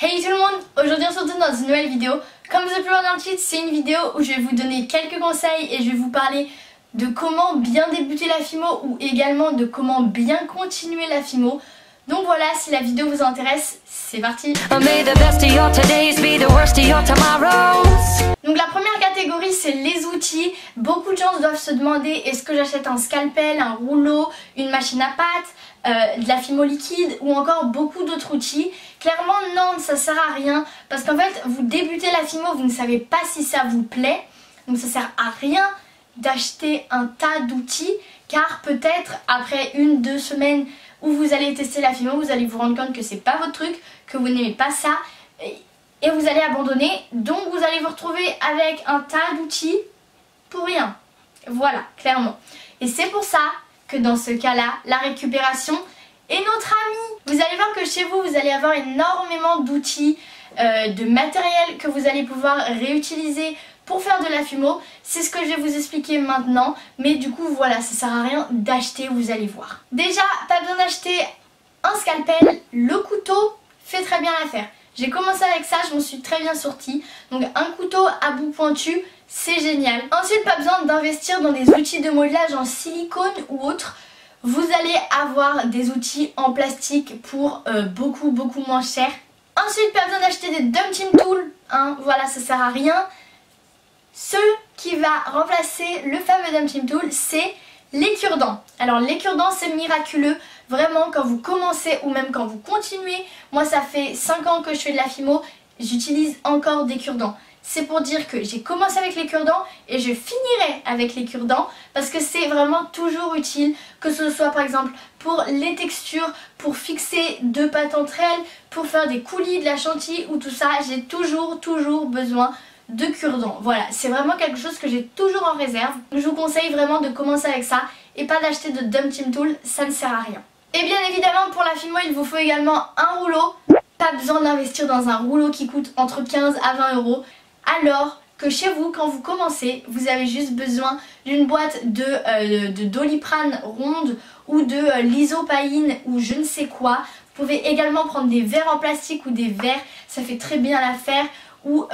Hey tout le monde, aujourd'hui on se retrouve dans une nouvelle vidéo. Comme vous avez pu voir dans le titre, c'est une vidéo où je vais vous donner quelques conseils et je vais vous parler de comment bien débuter la FIMO ou également de comment bien continuer la FIMO. Donc voilà, si la vidéo vous intéresse, c'est parti. Donc la première catégorie, c'est les outils. Beaucoup de gens doivent se demander, est-ce que j'achète un scalpel, un rouleau, une machine à pâte, de la FIMO liquide ou encore beaucoup d'autres outils. Clairement non, ça sert à rien parce qu'en fait vous débutez la FIMO, vous ne savez pas si ça vous plaît, donc ça sert à rien d'acheter un tas d'outils car peut-être après 1-2 semaines où vous allez tester la FIMO, vous allez vous rendre compte que c'est pas votre truc, que vous n'aimez pas ça et vous allez abandonner, donc vous allez vous retrouver avec un tas d'outils pour rien. Voilà, clairement. Et c'est pour ça que dans ce cas-là, la récupération est notre amie. Vous allez voir que chez vous, vous allez avoir énormément d'outils, de matériel que vous allez pouvoir réutiliser pour faire de la FIMO. C'est ce que je vais vous expliquer maintenant. Mais du coup, voilà, ça sert à rien d'acheter, vous allez voir. Déjà, pas besoin d'acheter un scalpel. Le couteau fait très bien l'affaire. J'ai commencé avec ça, je m'en suis très bien sortie. Donc un couteau à bout pointu, c'est génial. Ensuite, pas besoin d'investir dans des outils de modelage en silicone ou autre. Vous allez avoir des outils en plastique pour beaucoup moins cher. Ensuite, pas besoin d'acheter des dumping tools, hein, voilà, ça sert à rien. Ce qui va remplacer le fameux dumping tool, c'est les cure-dents. Alors les cure-dents, c'est miraculeux. Vraiment, quand vous commencez ou même quand vous continuez, moi ça fait 5 ans que je fais de la FIMO, j'utilise encore des cure-dents. C'est pour dire que j'ai commencé avec les cure-dents et je finirai avec les cure-dents parce que c'est vraiment toujours utile, que ce soit par exemple pour les textures, pour fixer deux pattes entre elles, pour faire des coulis, de la chantilly ou tout ça, j'ai toujours besoin de cure-dents. Voilà, c'est vraiment quelque chose que j'ai toujours en réserve. Je vous conseille vraiment de commencer avec ça et pas d'acheter de dumping tool, ça ne sert à rien. Et bien évidemment pour la FIMO, il vous faut également un rouleau. Pas besoin d'investir dans un rouleau qui coûte entre 15 à 20 euros. Alors que chez vous, quand vous commencez, vous avez juste besoin d'une boîte de Doliprane ronde ou de l'isopaïne ou je ne sais quoi. Vous pouvez également prendre des verres en plastique ou des verres, ça fait très bien l'affaire, ou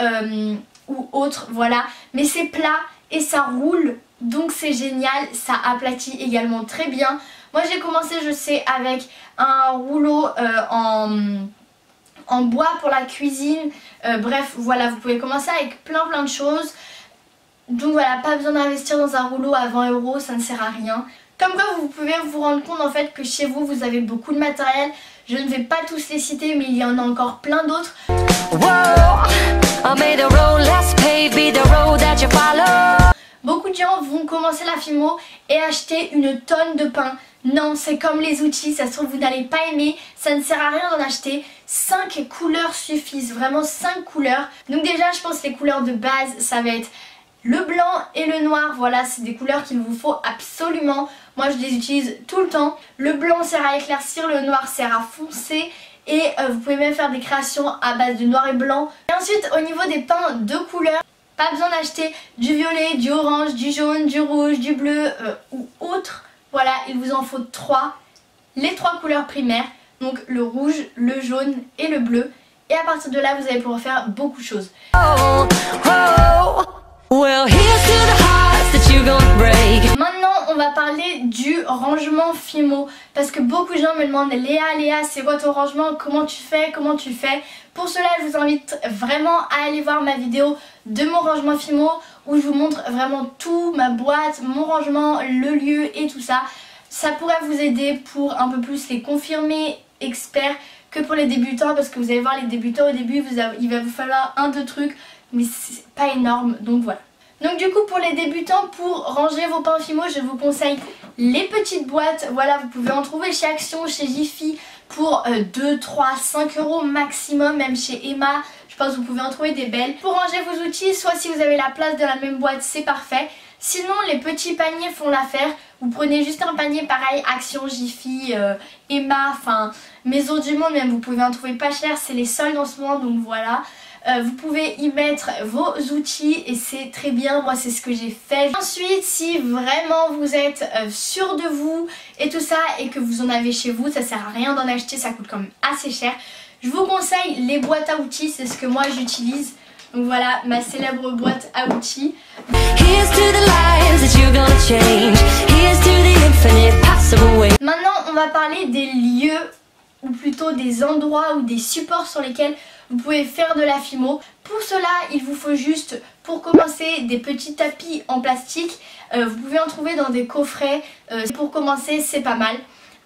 autre, voilà. Mais c'est plat et ça roule, donc c'est génial, ça aplatit également très bien. Moi j'ai commencé, je sais, avec un rouleau en bois pour la cuisine, bref voilà, vous pouvez commencer avec plein de choses. Donc voilà, pas besoin d'investir dans un rouleau à 20 euros, ça ne sert à rien. Comme quoi vous pouvez vous rendre compte en fait que chez vous, vous avez beaucoup de matériel. Je ne vais pas tous les citer mais il y en a encore plein d'autres. Beaucoup de gens vont commencer la FIMO et acheter une tonne de pain. Non, c'est comme les outils, ça se trouve vous n'allez pas aimer, ça ne sert à rien d'en acheter. 5 couleurs suffisent, vraiment 5 couleurs. Donc déjà je pense que les couleurs de base ça va être le blanc et le noir, voilà c'est des couleurs qu'il vous faut absolument. Moi je les utilise tout le temps. Le blanc sert à éclaircir, le noir sert à foncer. Et vous pouvez même faire des créations à base de noir et blanc. Et ensuite au niveau des peints de couleurs, pas besoin d'acheter du violet, du orange, du jaune, du rouge, du bleu ou autre. Voilà, il vous en faut 3, les 3 couleurs primaires, donc le rouge, le jaune et le bleu. Et à partir de là, vous allez pouvoir faire beaucoup de choses. Maintenant, on va parler du rangement FIMO parce que beaucoup de gens me demandent Léa, c'est quoi ton rangement, comment tu fais. Pour cela, je vous invite vraiment à aller voir ma vidéo de mon rangement FIMO où je vous montre vraiment tout, ma boîte, mon rangement, le lieu et tout ça. Ça pourrait vous aider pour un peu plus les confirmés experts que pour les débutants parce que vous allez voir les débutants au début, il va vous falloir 1-2 trucs mais c'est pas énorme, donc voilà. Donc du coup pour les débutants, pour ranger vos pains FIMO, je vous conseille les petites boîtes. Voilà, vous pouvez en trouver chez Action, chez Jiffy pour 2, 3, 5 euros maximum, même chez Emma. Je pense que vous pouvez en trouver des belles. Pour ranger vos outils, soit si vous avez la place dans la même boîte, c'est parfait. Sinon les petits paniers font l'affaire. Vous prenez juste un panier pareil, Action, Jiffy, Emma, enfin Maison du Monde même, vous pouvez en trouver pas cher, c'est les soldes en ce moment, donc voilà. Vous pouvez y mettre vos outils et c'est très bien, moi c'est ce que j'ai fait. Ensuite, si vraiment vous êtes sûr de vous et tout ça et que vous en avez chez vous, ça sert à rien d'en acheter, ça coûte quand même assez cher. Je vous conseille les boîtes à outils, c'est ce que moi j'utilise. Donc voilà ma célèbre boîte à outils. Maintenant on va parler des lieux, ou plutôt des endroits ou des supports sur lesquels vous pouvez faire de la fimo. Pour cela il vous faut juste, pour commencer, des petits tapis en plastique. Vous pouvez en trouver dans des coffrets. Pour commencer c'est pas mal.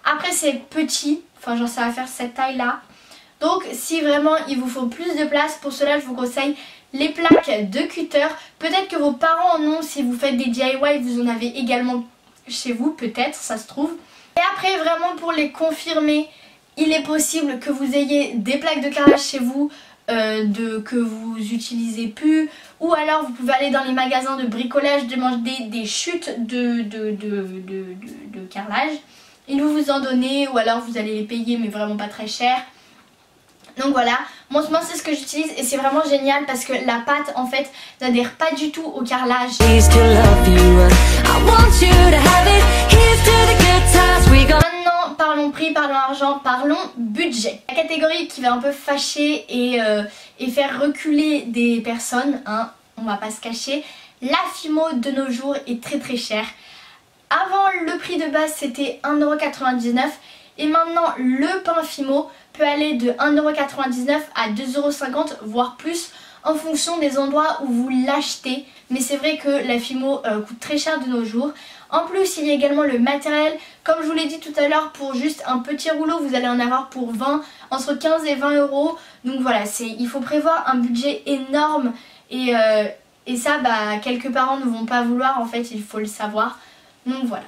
Après c'est petit, enfin genre ça va faire cette taille là. Donc si vraiment il vous faut plus de place, pour cela je vous conseille les plaques de cutter. Peut-être que vos parents en ont, si vous faites des DIY vous en avez également chez vous, peut-être, ça se trouve. Et après vraiment pour les confirmer, il est possible que vous ayez des plaques de carrelage chez vous que vous utilisez plus, ou alors vous pouvez aller dans les magasins de bricolage demander des chutes de carrelage. Ils vont vous en donner, ou alors vous allez les payer mais vraiment pas très cher. Donc voilà, moi c'est ce que j'utilise et c'est vraiment génial parce que la pâte en fait n'adhère pas du tout au carrelage. Maintenant parlons prix, parlons argent, parlons budget. La catégorie qui va un peu fâcher et faire reculer des personnes, hein, on va pas se cacher, la fimo de nos jours est très chère. Avant le prix de base c'était 1,99 € et maintenant le pain fimo peut aller de 1,99 € à 2,50 € voire plus en fonction des endroits où vous l'achetez. Mais c'est vrai que la fimo coûte très cher de nos jours. En plus il y a également le matériel, comme je vous l'ai dit tout à l'heure, pour juste un petit rouleau vous allez en avoir pour entre 15 et 20 €. Donc voilà, il faut prévoir un budget énorme et ça quelques parents ne vont pas vouloir, en fait il faut le savoir. Donc voilà.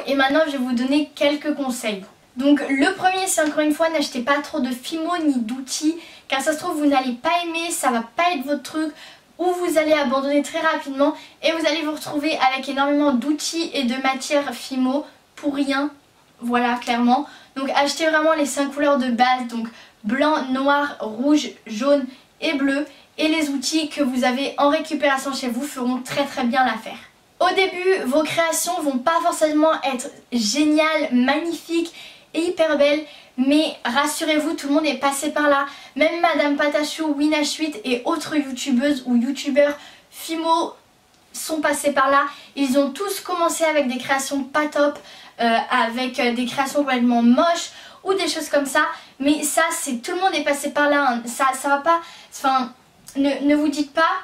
Et maintenant je vais vous donner quelques conseils. Donc le premier c'est encore une fois, n'achetez pas trop de fimo ni d'outils, car ça se trouve vous n'allez pas aimer, ça va pas être votre truc, ou vous allez abandonner très rapidement et vous allez vous retrouver avec énormément d'outils et de matières fimo pour rien. Voilà, clairement. Donc achetez vraiment les 5 couleurs de base, donc blanc, noir, rouge, jaune et bleu. Et les outils que vous avez en récupération chez vous feront très bien l'affaire. Au début, vos créations vont pas forcément être géniales, magnifiques et hyper belles, mais rassurez-vous, tout le monde est passé par là. Même Madame Patachou, Winash8 et autres youtubeuses ou youtubeurs fimo sont passés par là. Ils ont tous commencé avec des créations pas top, avec des créations complètement moches ou des choses comme ça. Mais ça, tout le monde est passé par là, hein. Ça va pas... Enfin... Ne vous dites pas,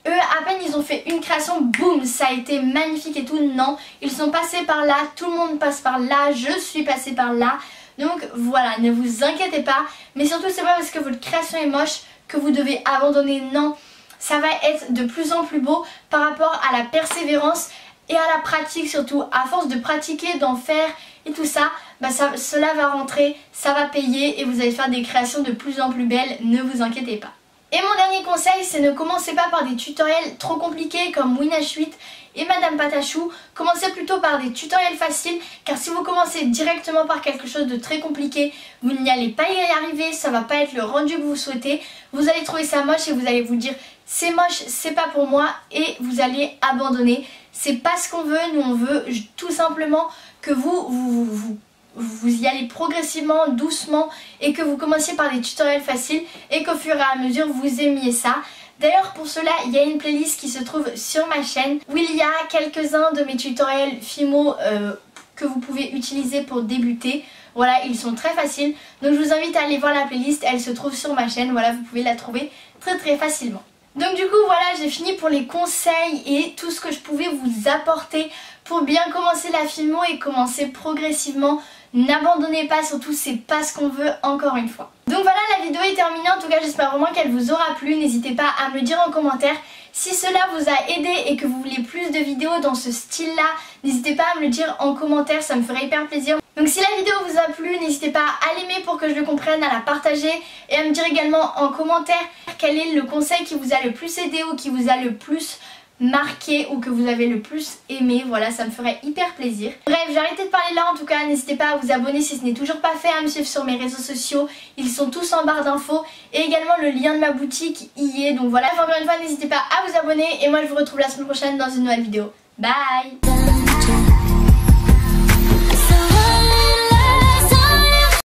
eux à peine ils ont fait une création, boum, ça a été magnifique et tout. Non, ils sont passés par là, tout le monde passe par là, je suis passée par là. Donc voilà, ne vous inquiétez pas. Mais surtout c'est pas parce que votre création est moche que vous devez abandonner, non. Ça va être de plus en plus beau par rapport à la persévérance et à la pratique surtout. À force de pratiquer, d'en faire et tout ça, cela va rentrer, ça va payer et vous allez faire des créations de plus en plus belles, ne vous inquiétez pas. Et mon dernier conseil, c'est ne commencez pas par des tutoriels trop compliqués comme Winash8 et Madame Patachou. Commencez plutôt par des tutoriels faciles, car si vous commencez directement par quelque chose de très compliqué, vous n'y allez pas y arriver, ça va pas être le rendu que vous souhaitez. Vous allez trouver ça moche et vous allez vous dire c'est moche, c'est pas pour moi, et vous allez abandonner. C'est pas ce qu'on veut, nous on veut tout simplement que vous y allez progressivement, doucement, et que vous commenciez par des tutoriels faciles et qu'au fur et à mesure vous aimiez ça. D'ailleurs pour cela il y a une playlist qui se trouve sur ma chaîne où il y a quelques-uns de mes tutoriels fimo que vous pouvez utiliser pour débuter. Voilà, ils sont très faciles, donc je vous invite à aller voir la playlist, elle se trouve sur ma chaîne, voilà, vous pouvez la trouver très facilement. Donc du coup voilà, j'ai fini pour les conseils et tout ce que je pouvais vous apporter pour bien commencer la fimo et commencer progressivement. N'abandonnez pas, surtout c'est pas ce qu'on veut, encore une fois. Donc voilà, la vidéo est terminée, en tout cas j'espère vraiment qu'elle vous aura plu. N'hésitez pas à me le dire en commentaire. Si cela vous a aidé et que vous voulez plus de vidéos dans ce style là, n'hésitez pas à me le dire en commentaire, ça me ferait hyper plaisir. Donc si la vidéo vous a plu, n'hésitez pas à l'aimer pour que je le comprenne, à la partager et à me dire également en commentaire quel est le conseil qui vous a le plus aidé ou qui vous a le plus marqué ou que vous avez le plus aimé. Voilà, ça me ferait hyper plaisir. Bref, j'ai arrêté de parler là, en tout cas n'hésitez pas à vous abonner si ce n'est toujours pas fait, à me suivre sur mes réseaux sociaux, ils sont tous en barre d'infos, et également le lien de ma boutique y est. Donc voilà, encore une fois n'hésitez pas à vous abonner et moi je vous retrouve la semaine prochaine dans une nouvelle vidéo. Bye.